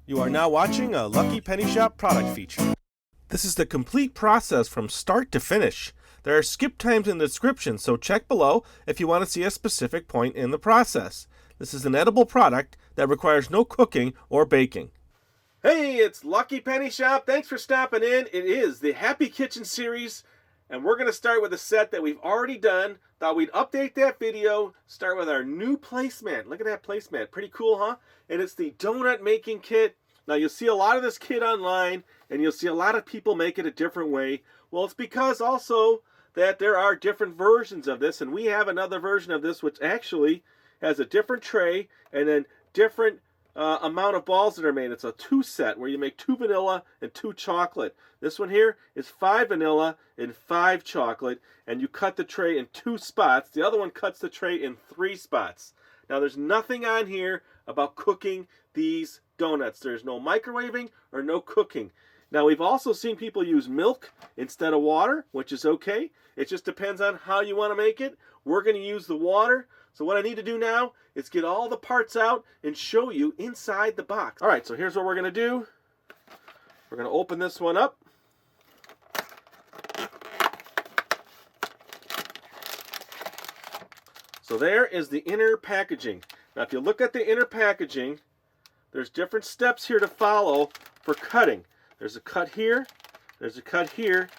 You are now watching a Lucky Penny Shop product feature. This is the complete process from start to finish. There are skip times in the description, so check below if you want to see a specific point in the process. This is an edible product that requires no cooking or baking. Hey, it's Lucky Penny Shop. Thanks for stopping in. It is the Happy Kitchen series, and we're going to start with a set that we've already done. Thought we'd update that video, start with our new placemat. Look at that placemat. Pretty cool, huh? And it's the donut making kit. Now, you'll see a lot of this kit online, and you'll see a lot of people make it a different way. Well, it's because also that there are different versions of this, and we have another version of this which actually has a different tray and then different amount of balls that are made. It's a 2 set where you make 2 vanilla and 2 chocolate. This one here is 5 vanilla and 5 chocolate, and you cut the tray in 2 spots. The other one cuts the tray in 3 spots. Now, there's nothing on here about cooking these donuts. There's no microwaving or no cooking. Now, we've also seen people use milk instead of water, which is okay. It just depends on how you want to make it. We're going to use the water. So what I need to do now is get all the parts out and show you inside the box. All right, so here's what we're going to do. We're going to open this one up. So there is the inner packaging. Now, if you look at the inner packaging, there's different steps here to follow for cutting. There's a cut here, there's a cut here,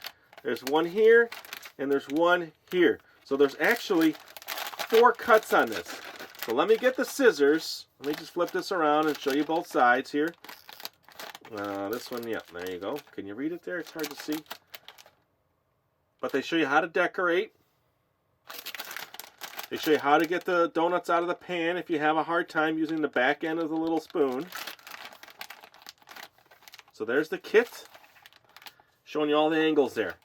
there's one here, and there's one here. So there's actually 4 cuts on this. So let me get the scissors. Let me just flip this around and show you both sides here. This one, yeah, there you go. Can you read it there? It's hard to see. But they show you how to decorate. They show you how to get the donuts out of the pan if you have a hard time using the back end of the little spoon. So there's the kit, showing you all the angles there.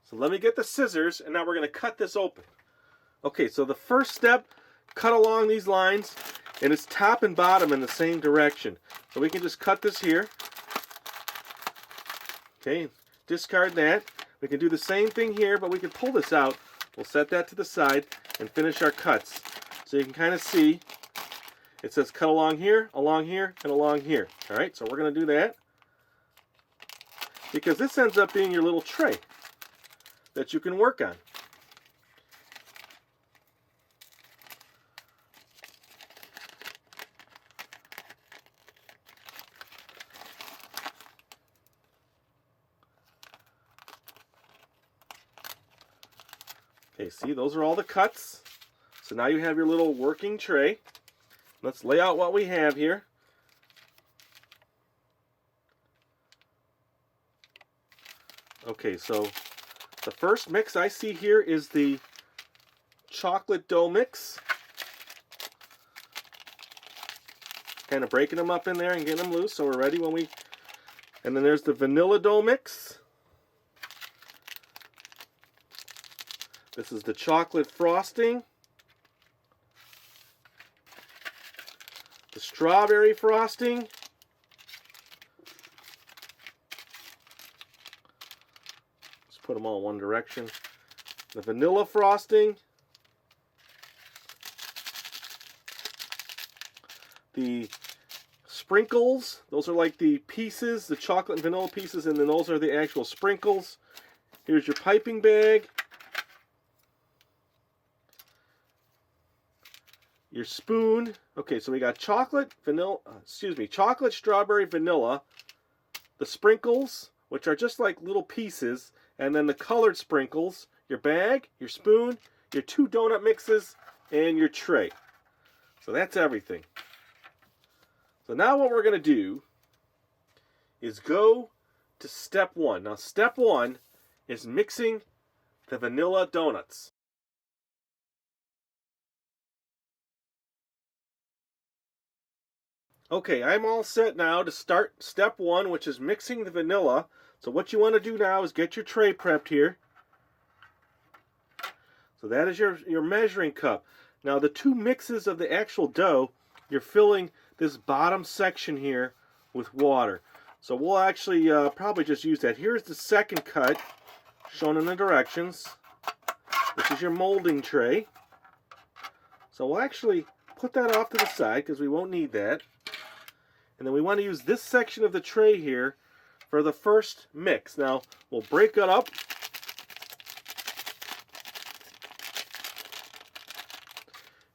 So let me get the scissors, and now we're going to cut this open. Okay, so the first step, cut along these lines, and it's top and bottom in the same direction. So we can just cut this here. Okay, discard that. We can do the same thing here, but we can pull this out. We'll set that to the side and finish our cuts. So you can kind of see, it says cut along here, and along here. All right, so we're going to do that, because this ends up being your little tray that you can work on. Okay, see, those are all the cuts. So now you have your little working tray. Let's lay out what we have here. Okay, so the first mix I see here is the chocolate dough mix. Kind of breaking them up in there and getting them loose so we're ready when we... And then there's the vanilla dough mix. This is the chocolate frosting. The strawberry frosting. Let's put them all in one direction. The vanilla frosting. The sprinkles. Those are like the pieces, the chocolate and vanilla pieces, and then those are the actual sprinkles. Here's your piping bag. Your spoon. Okay, so we got chocolate, chocolate, strawberry, vanilla. The sprinkles, which are just like little pieces, and then the colored sprinkles. Your bag, your spoon, your 2 donut mixes, and your tray. So that's everything. So now what we're going to do is go to step 1. Now, step 1 is mixing the vanilla donuts. Okay, I'm all set now to start step 1, which is mixing the vanilla. So what you want to do now is get your tray prepped here. So that is your measuring cup. Now the 2 mixes of the actual dough, you're filling this bottom section here with water. So we'll actually probably just use that. Here's the second cut shown in the directions. This is your molding tray. So we'll actually put that off to the side because we won't need that. And then we want to use this section of the tray here for the first mix. Now, we'll break it up.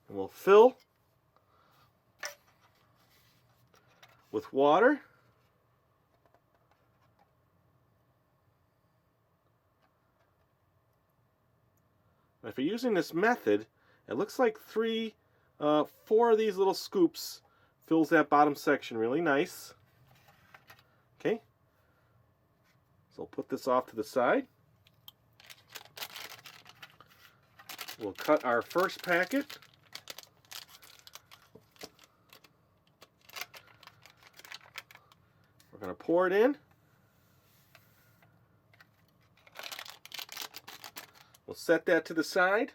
And we'll fill with water. Now, if you're using this method, it looks like 4 of these little scoops fills that bottom section really nice. Okay, so we'll put this off to the side. We'll cut our first packet. We're going to pour it in. We'll set that to the side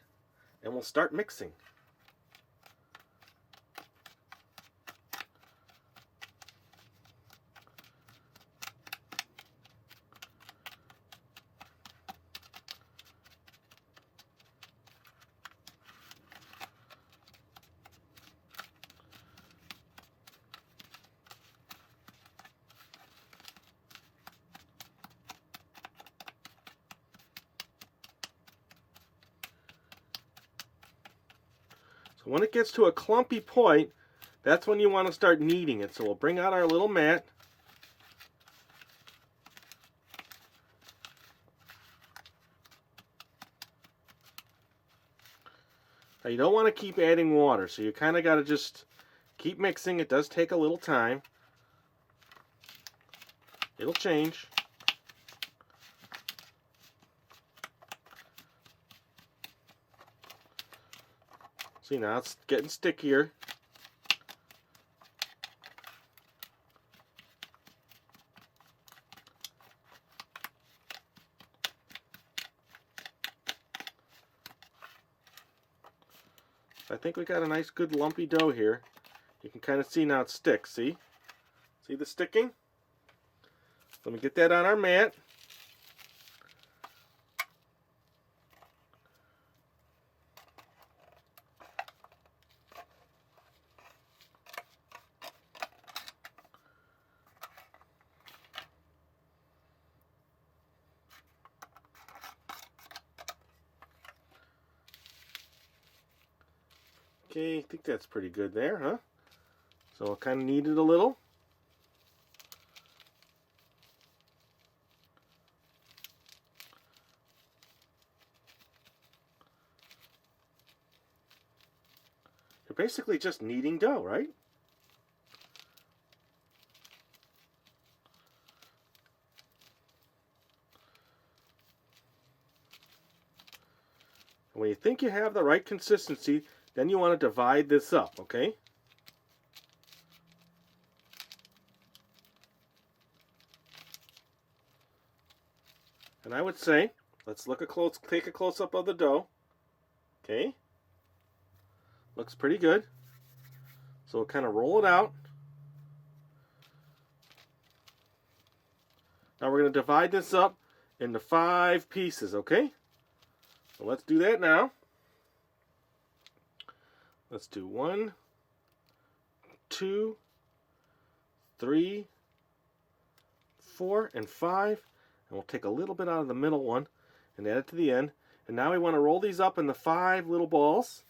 and we'll start mixing. So when it gets to a clumpy point, that's when you want to start kneading it. So we'll bring out our little mat. Now you don't want to keep adding water, so you kind of got to just keep mixing. It does take a little time. It'll change. See, now it's getting stickier. I think we got a nice good lumpy dough here. You can kind of see now it sticks, see? See the sticking? Let me get that on our mat. Okay, I think that's pretty good there, huh? So I'll kind of knead it a little. You're basically just kneading dough, right? And when you think you have the right consistency, then you want to divide this up, okay? And I would say, let's take a close up of the dough. Okay? Looks pretty good. So we'll kind of roll it out. Now we're going to divide this up into 5 pieces, okay? So let's do that now. Let's do 1, 2, 3, 4, and 5. And we'll take a little bit out of the middle one and add it to the end. And now we want to roll these up into 5 little balls.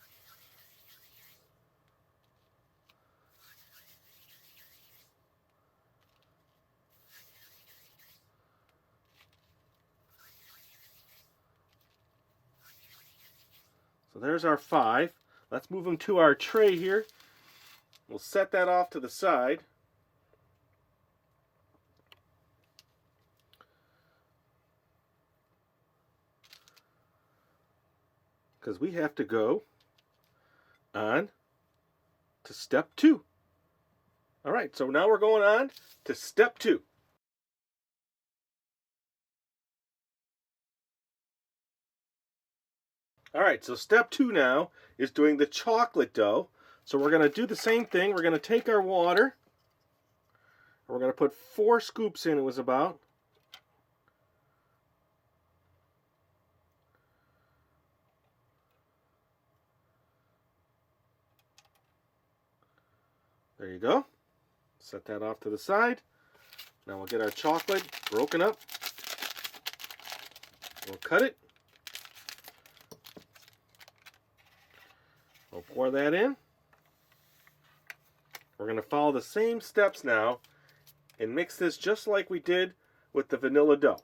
So there's our 5. Let's move them to our tray here. We'll set that off to the side. Because we have to go on to step 2. All right, so now we're going on to step 2. All right, so step 2 now is doing the chocolate dough. So we're going to do the same thing. We're going to take our water. We're going to put 4 scoops in, it was about. There you go. Set that off to the side. Now we'll get our chocolate broken up. We'll cut it. We'll pour that in. We're going to follow the same steps now and mix this just like we did with the vanilla dough.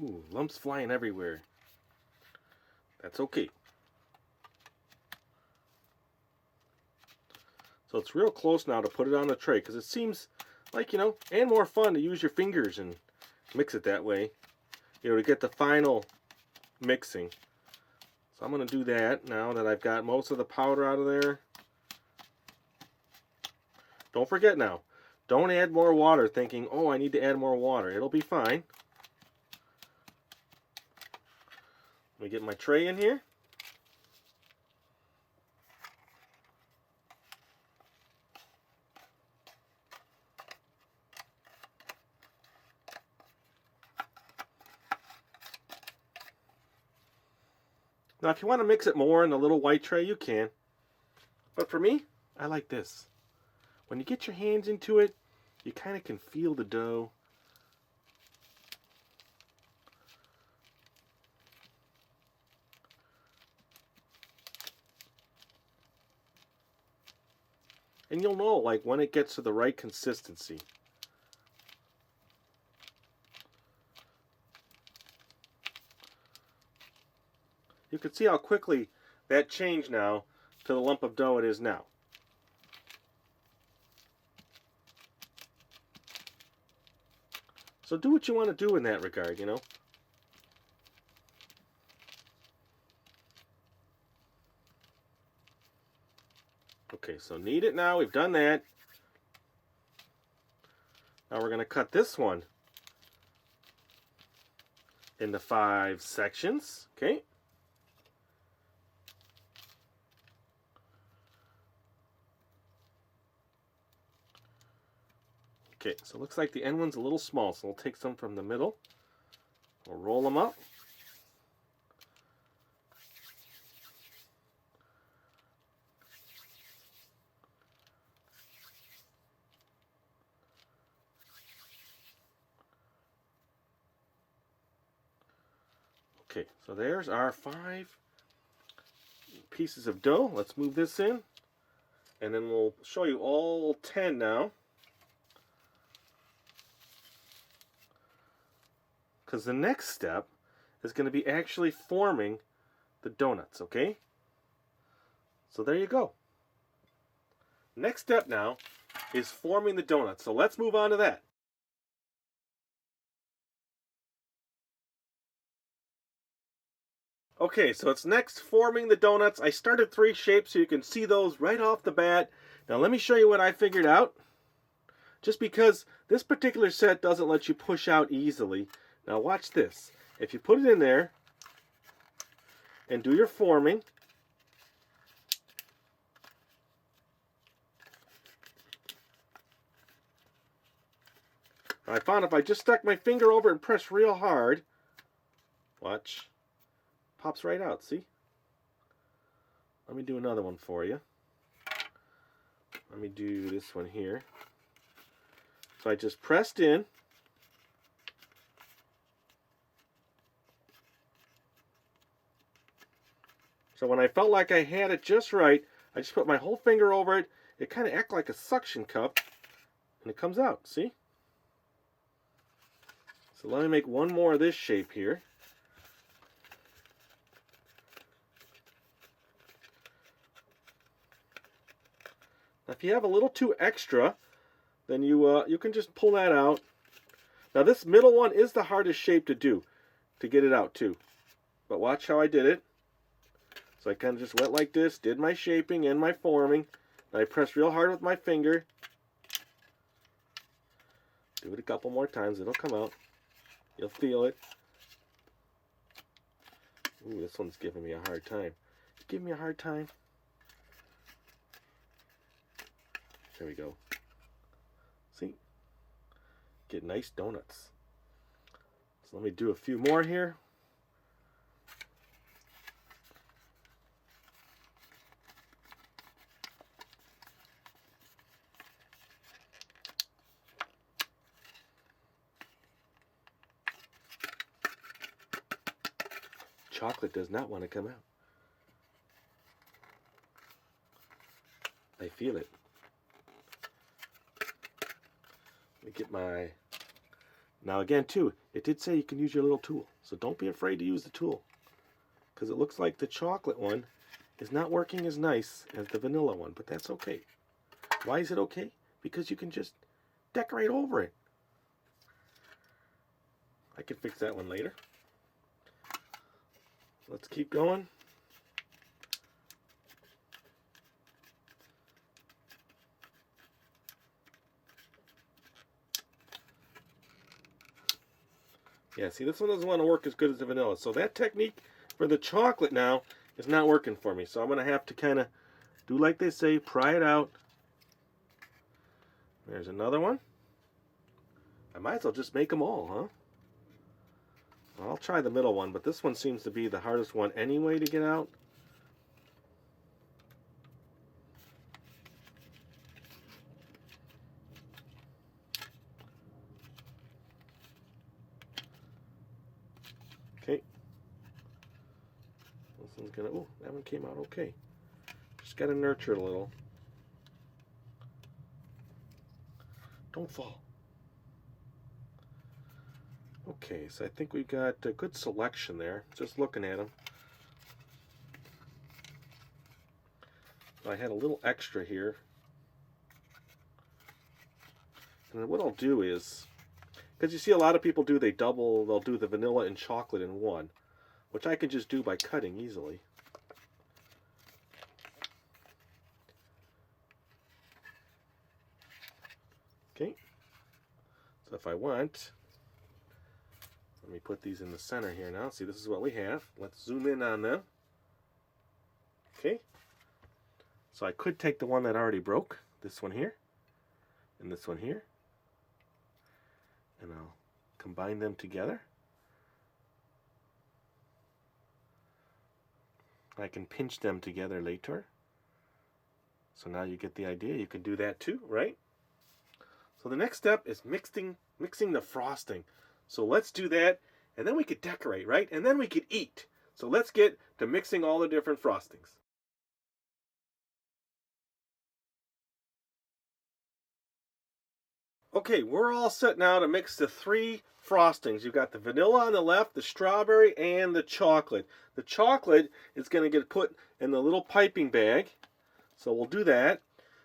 Ooh, lumps flying everywhere. That's okay. So it's real close now to put it on the tray, because it seems like, and more fun to use your fingers and mix it that way, to get the final mixing. So I'm going to do that now that I've got most of the powder out of there. Don't forget now, don't add more water thinking, oh, I need to add more water. It'll be fine. Let me get my tray in here. Now, if you want to mix it more in the little white tray, you can. But for me, I like this. When you get your hands into it, you kind of can feel the dough. And you'll know, like, when it gets to the right consistency. You can see how quickly that changed now to the lump of dough it is now. So do what you want to do in that regard, Okay, so knead it now. We've done that. Now we're going to cut this one into 5 sections. Okay. Okay, so it looks like the end one's a little small, so we'll take some from the middle. We'll roll them up. Okay, so there's our 5 pieces of dough. Let's move this in, and then we'll show you all 10 now. Because the next step is going to be actually forming the donuts, okay? So there you go. Next step now is forming the donuts. So let's move on to that. Okay, so it's next forming the donuts. I started 3 shapes so you can see those right off the bat. Now let me show you what I figured out. Just because this particular set doesn't let you push out easily. Now watch this. If you put it in there and do your forming, I found if I just stuck my finger over and press real hard, watch, pops right out, see? Let me do another one for you. Let me do this one here. So I just pressed in. So when I felt like I had it just right, I just put my whole finger over it. It kind of acts like a suction cup, and it comes out, see? So let me make one more of this shape here. Now if you have a little too extra, then you can just pull that out. Now this middle one is the hardest shape to do, to get it out too. But watch how I did it. So I kind of just went like this, did my shaping and my forming. And I pressed real hard with my finger. Do it a couple more times. It'll come out. You'll feel it. Ooh, this one's giving me a hard time. Give me a hard time. There we go. See? Get nice donuts. So let me do a few more here. Chocolate does not want to come out. I feel it. Let me get my... Now again too, it did say you can use your little tool. So don't be afraid to use the tool. Because it looks like the chocolate one is not working as nice as the vanilla one. But that's okay. Why is it okay? Because you can just decorate over it. I can fix that one later. Let's keep going. Yeah, see, this one doesn't want to work as good as the vanilla. So that technique for the chocolate now is not working for me. So I'm going to have to kind of do like they say, pry it out. There's another one. I might as well just make them all, huh? I'll try the middle one, but this one seems to be the hardest one anyway to get out. Okay. This one's gonna, oh, that one came out okay. Just gotta nurture it a little. Don't fall. Okay, so I think we've got a good selection there, just looking at them. I had a little extra here. And what I'll do is, because you see a lot of people do, they'll do the vanilla and chocolate in one, which I can just do by cutting easily. Okay, so if I want, let me put these in the center here now. See, this is what we have. Let's zoom in on them. Okay. So I could take the one that already broke, this one here, and this one here, and I'll combine them together. I can pinch them together later. So now you get the idea. You can do that too, right? So the next step is mixing the frosting. So let's do that, and then we could decorate, right? And then we could eat. So let's get to mixing all the different frostings. Okay, we're all set now to mix the three frostings. You've got the vanilla on the left, the strawberry, and the chocolate. The chocolate is going to get put in the little piping bag. So we'll do that.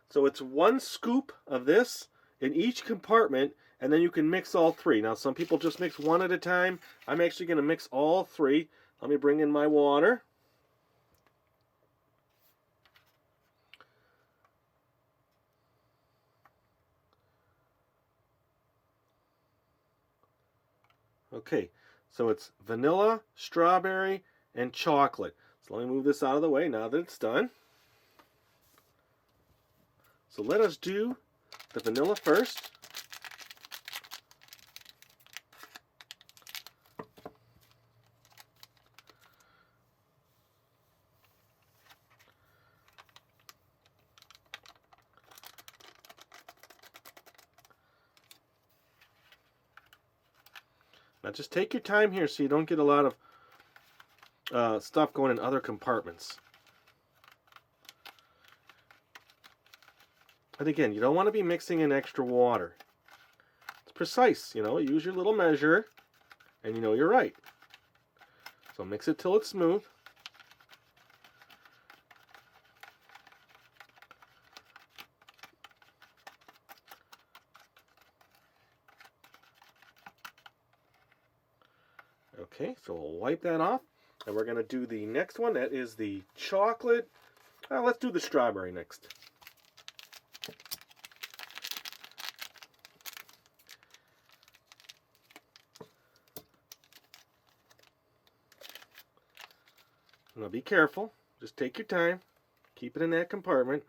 So it's 1 scoop of this in each compartment, and then you can mix all three. Now some people just mix one at a time. I'm actually going to mix all three. Let me bring in my water. Okay, so it's vanilla, strawberry, and chocolate. So let me move this out of the way now that it's done. So let us do the vanilla first. Now just take your time here so you don't get a lot of stuff going in other compartments. But again, you don't want to be mixing in extra water. It's precise, use your little measure and you're right. So mix it till it's smooth. Okay, so we'll wipe that off, and we're going to do the next one. That is the chocolate. Let's do the strawberry next. Now be careful. Just take your time. Keep it in that compartment.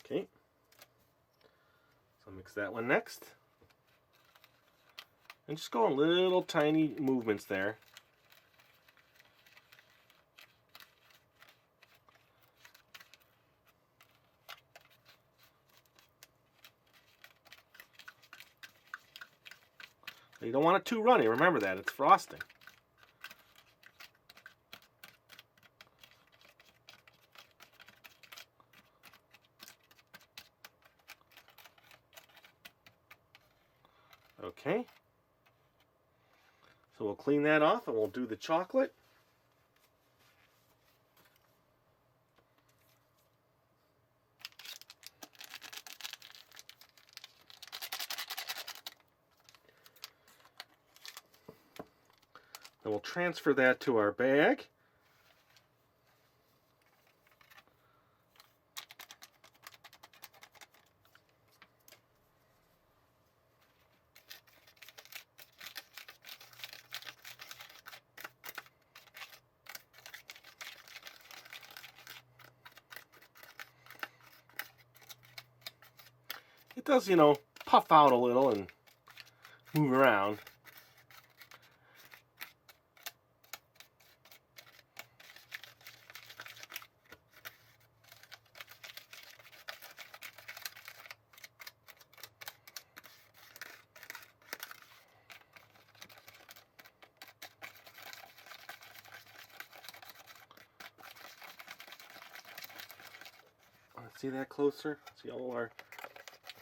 Okay. So mix that one next. And just go in little tiny movements there. You don't want it too runny. Remember that. It's frosting. Okay. So we'll clean that off and we'll do the chocolate. Then we'll transfer that to our bag. It does, puff out a little and move around. See that closer? See all our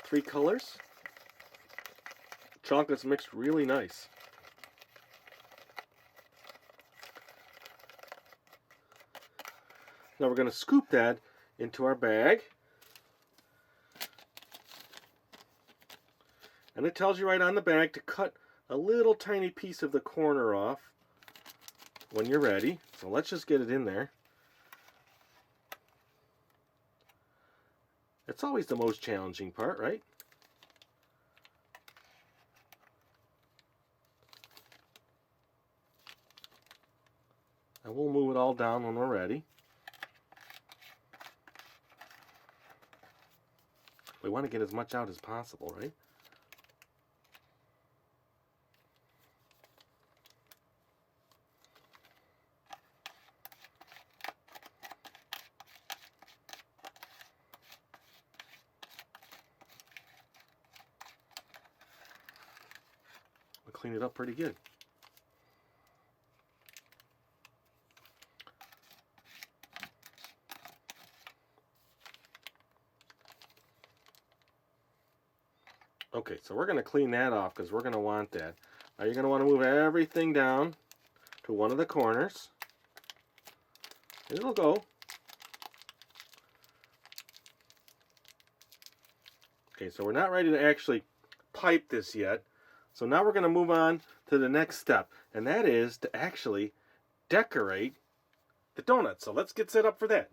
3 colors? Chocolate's mixed really nice. Now we're going to scoop that into our bag. And it tells you right on the bag to cut a little tiny piece of the corner off when you're ready. So let's just get it in there. It's always the most challenging part, right? And we'll move it all down when we're ready. We want to get as much out as possible, right? Clean it up pretty good. Okay, so we're going to clean that off because we're going to want that. Now you're going to want to move everything down to one of the corners. And it'll go. Okay, so we're not ready to actually pipe this yet. So now we're going to move on to the next step, and that is to actually decorate the donuts. So let's get set up for that.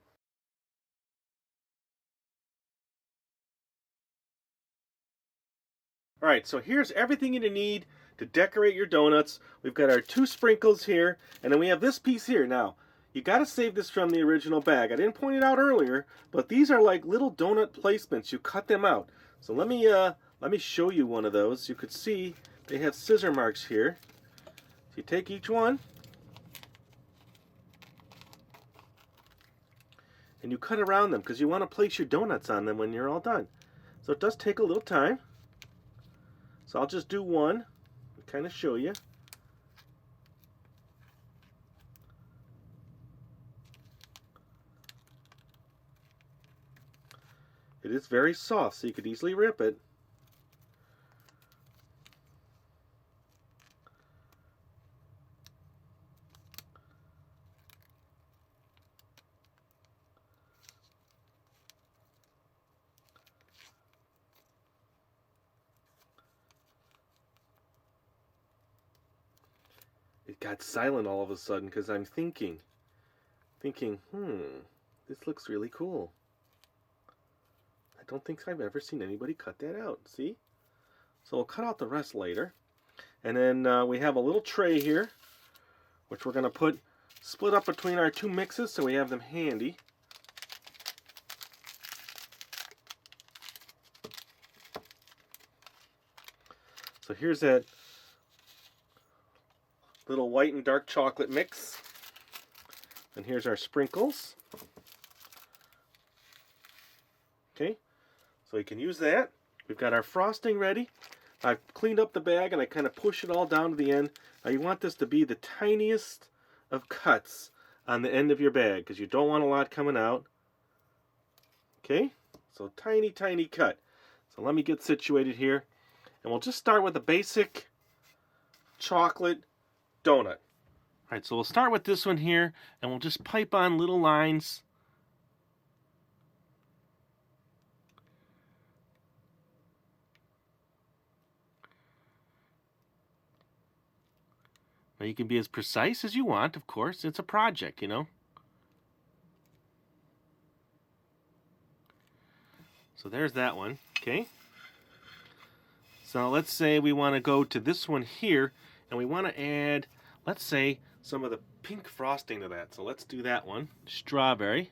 Alright, so here's everything you need to decorate your donuts. We've got our 2 sprinkles here, and then we have this piece here. Now, you got to save this from the original bag. I didn't point it out earlier, but these are like little donut placements. You cut them out. So let me show you one of those. You could see they have scissor marks here. So you take each one and you cut around them because you want to place your donuts on them when you're all done. So it does take a little time. So I'll just do one and kind of show you. It is very soft, so you could easily rip it. It got silent all of a sudden because I'm thinking, this looks really cool. I don't think I've ever seen anybody cut that out. See? So we'll cut out the rest later. And then we have a little tray here, which we're going to split up between our two mixes so we have them handy. So here's that little white and dark chocolate mix. And here's our sprinkles. Okay, so you can use that. We've got our frosting ready. I've cleaned up the bag and I kind of push it all down to the end. Now you want this to be the tiniest of cuts on the end of your bag because you don't want a lot coming out. Okay, so tiny, tiny cut. So let me get situated here. And we'll just start with a basic chocolate donut. Alright, so we'll start with this one here, and we'll just pipe on little lines. Now you can be as precise as you want, of course. It's a project, you know. So there's that one, okay? So let's say we want to go to this one here, and we want to add, let's say, some of the pink frosting to that. So let's do that one, strawberry.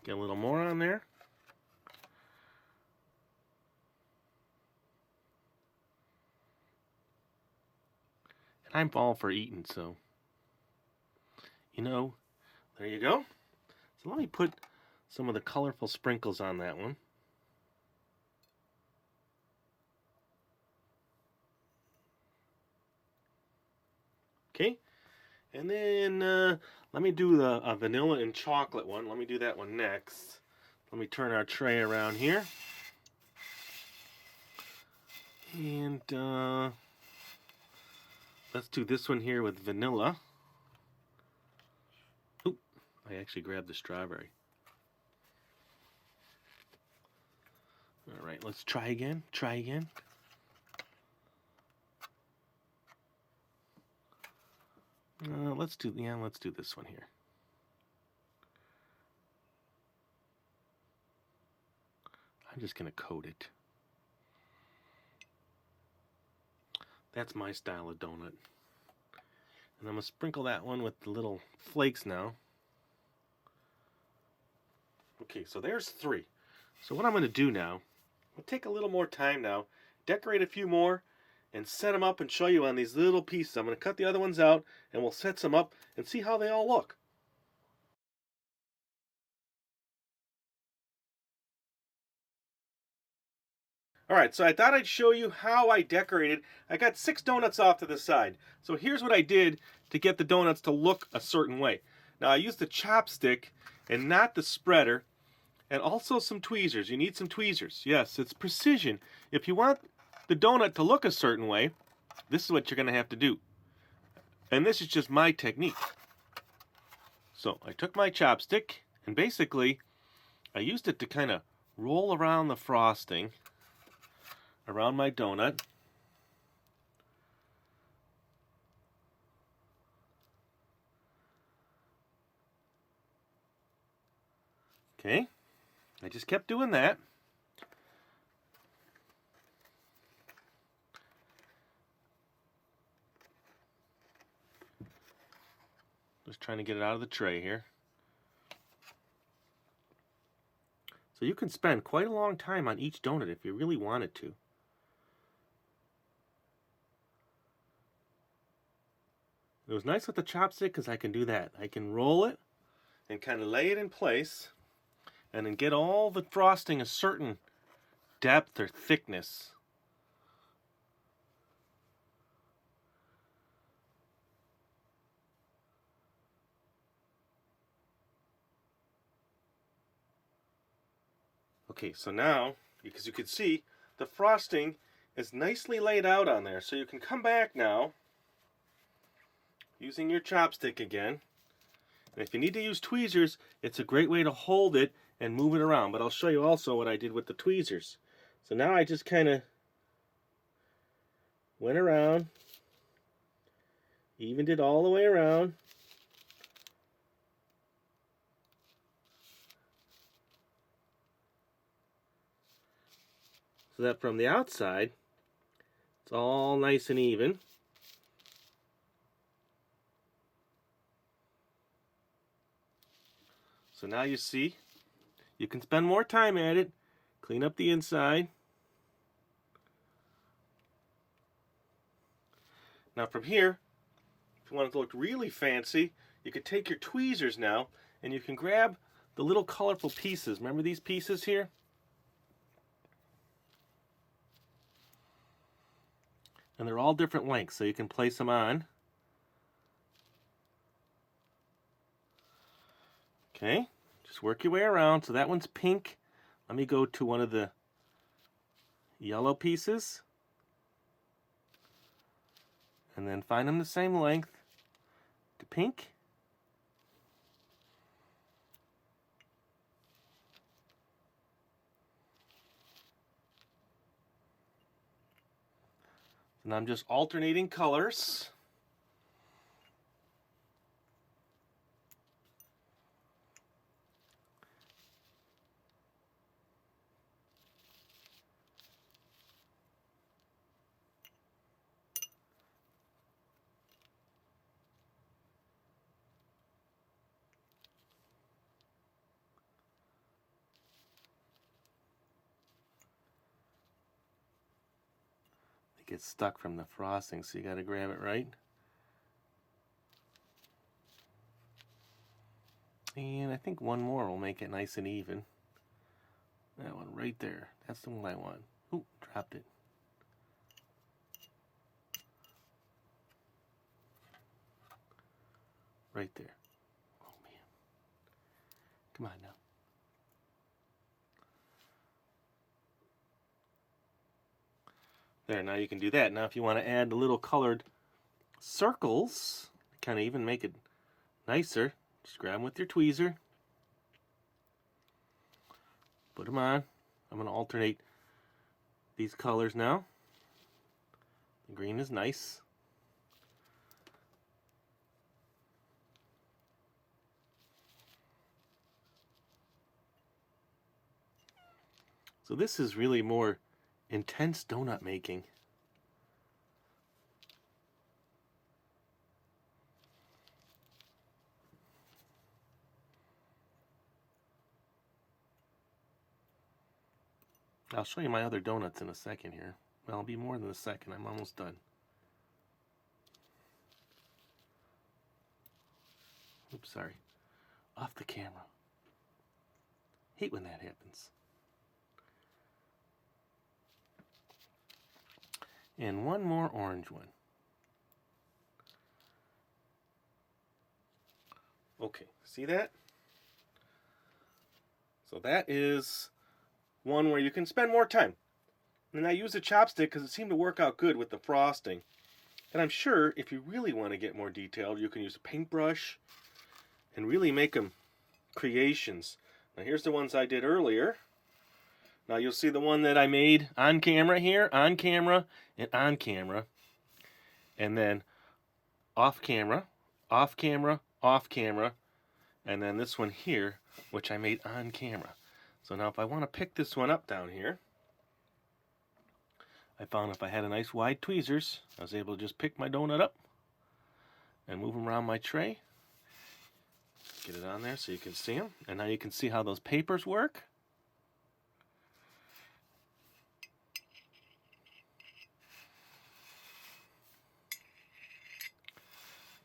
Get a little more on there. And I'm all for eating, so, you know, there you go. So let me put some of the colorful sprinkles on that one. Okay, and then let me do the vanilla and chocolate one. Let me do that one next. Let me turn our tray around here. And let's do this one here with vanilla. Oop, I actually grabbed the strawberry. All right, let's try again. Try again. Let's do this one here. I'm just gonna coat it. That's my style of donut. And I'm gonna sprinkle that one with the little flakes now. Okay, so there's 3. So what I'm gonna do now, I'll take a little more time now, decorate a few more, and set them up and show you on these little pieces. I'm going to cut the other ones out, and we'll set some up and see how they all look. Alright, so I thought I'd show you how I decorated. I got 6 donuts off to the side. So here's what I did to get the donuts to look a certain way. Now I used the chopstick and not the spreader, and also some tweezers. You need some tweezers. Yes, it's precision. If you want the donut to look a certain way, this is what you're going to have to do. And this is just my technique. So I took my chopstick and basically I used it to kind of roll around the frosting around my donut. Okay, I just kept doing that. Just trying to get it out of the tray here. So you can spend quite a long time on each donut if you really wanted to. It was nice with the chopstick because I can do that. I can roll it and kind of lay it in place and then get all the frosting a certain depth or thickness. Okay, so now, because you can see, the frosting is nicely laid out on there. So you can come back now using your chopstick again. And if you need to use tweezers, it's a great way to hold it and move it around. But I'll show you also what I did with the tweezers. So now I just kind of went around, evened it all the way around. So that from the outside, it's all nice and even. So now you see, you can spend more time at it, clean up the inside. Now from here, if you want it to look really fancy, you could take your tweezers now and you can grab the little colorful pieces. Remember these pieces here? And they're all different lengths, so you can place them on. Okay, just work your way around. So that one's pink. Let me go to one of the yellow pieces. And then find them the same length to pink. And I'm just alternating colors. It gets stuck from the frosting, so you got to grab it right. And I think one more will make it nice and even. That one right there. That's the one I want. Ooh, dropped it. Right there. Oh, man. Come on now. There, now you can do that. Now if you want to add the little colored circles, kind of even make it nicer, just grab them with your tweezer. Put them on. I'm going to alternate these colors now. The green is nice. So this is really more intense donut making. I'll show you my other donuts in a second here. Well, it'll be more than a second. I'm almost done. Oops, sorry. Off the camera. Hate when that happens. And one more orange one. Okay, see that? So that is one where you can spend more time. And I use a chopstick because it seemed to work out good with the frosting. And I'm sure if you really want to get more detailed, you can use a paintbrush and really make them creations. Now here's the ones I did earlier. Now you'll see the one that I made on camera here, on camera, and on camera. And then off camera, off camera, off camera. And then this one here, which I made on camera. So now if I want to pick this one up down here, I found if I had a nice wide tweezers, I was able to just pick my donut up and move them around my tray. Get it on there so you can see them. And now you can see how those papers work.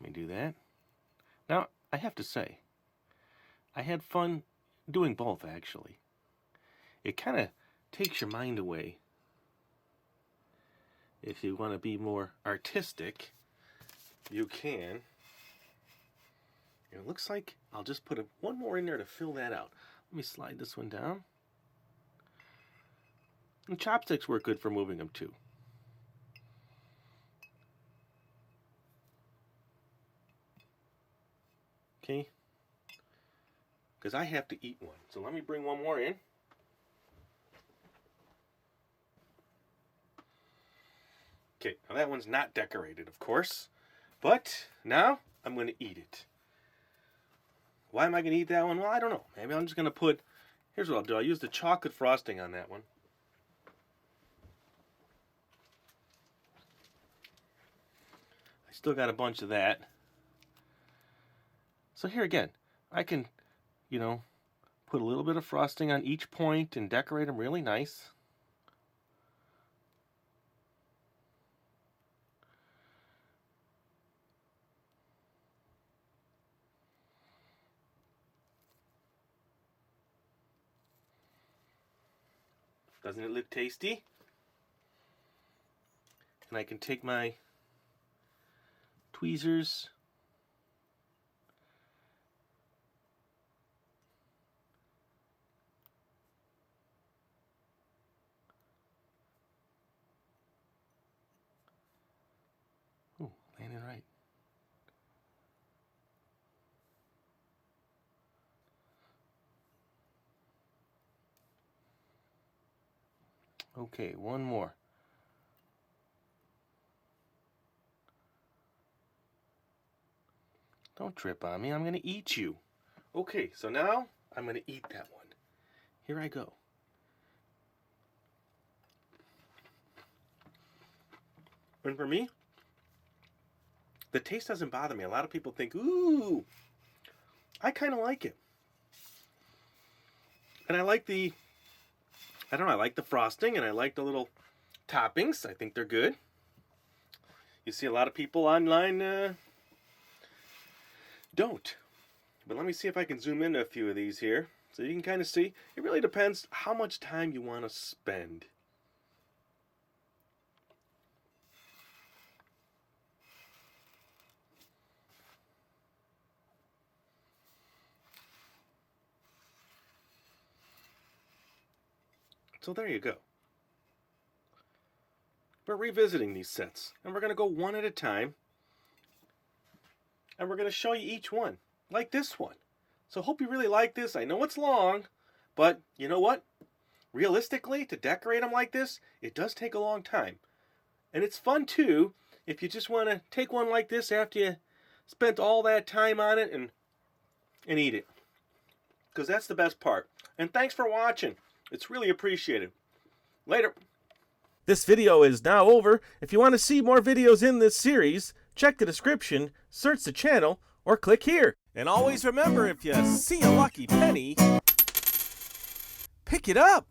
Let me do that. Now, I have to say, I had fun doing both, actually. It kind of takes your mind away. If you want to be more artistic, you can. And it looks like I'll just put one more in there to fill that out. Let me slide this one down. And chopsticks work good for moving them too. Okay. Because I have to eat one. So let me bring one more in. Okay, now that one's not decorated, of course. But now I'm going to eat it. Why am I going to eat that one? Well, I don't know. Maybe I'm just going to put... Here's what I'll do. I'll use the chocolate frosting on that one. I still got a bunch of that. So here again, I can, you know, put a little bit of frosting on each point and decorate them really nice. Doesn't it look tasty? And I can take my tweezers ooh, landing right. Okay, one more. Don't trip on me. I'm going to eat you. Okay, so now I'm going to eat that one. Here I go. And for me, the taste doesn't bother me. A lot of people think, ooh, I kind of like it. And I like the, I don't know, I like the frosting and I like the little toppings. I think they're good. You see a lot of people online don't. But let me see if I can zoom into a few of these here so you can kind of see. It really depends how much time you want to spend. So there you go. We're revisiting these sets, and we're going to go one at a time, and we're going to show you each one, like this one. So hope you really like this. I know it's long, but you know what? Realistically, to decorate them like this, it does take a long time. And it's fun too, if you just want to take one like this after you spent all that time on it and eat it. Because that's the best part. And thanks for watching. It's really appreciated. Later. This video is now over. If you want to see more videos in this series, check the description, search the channel, or click here. And always remember, if you see a lucky penny, pick it up.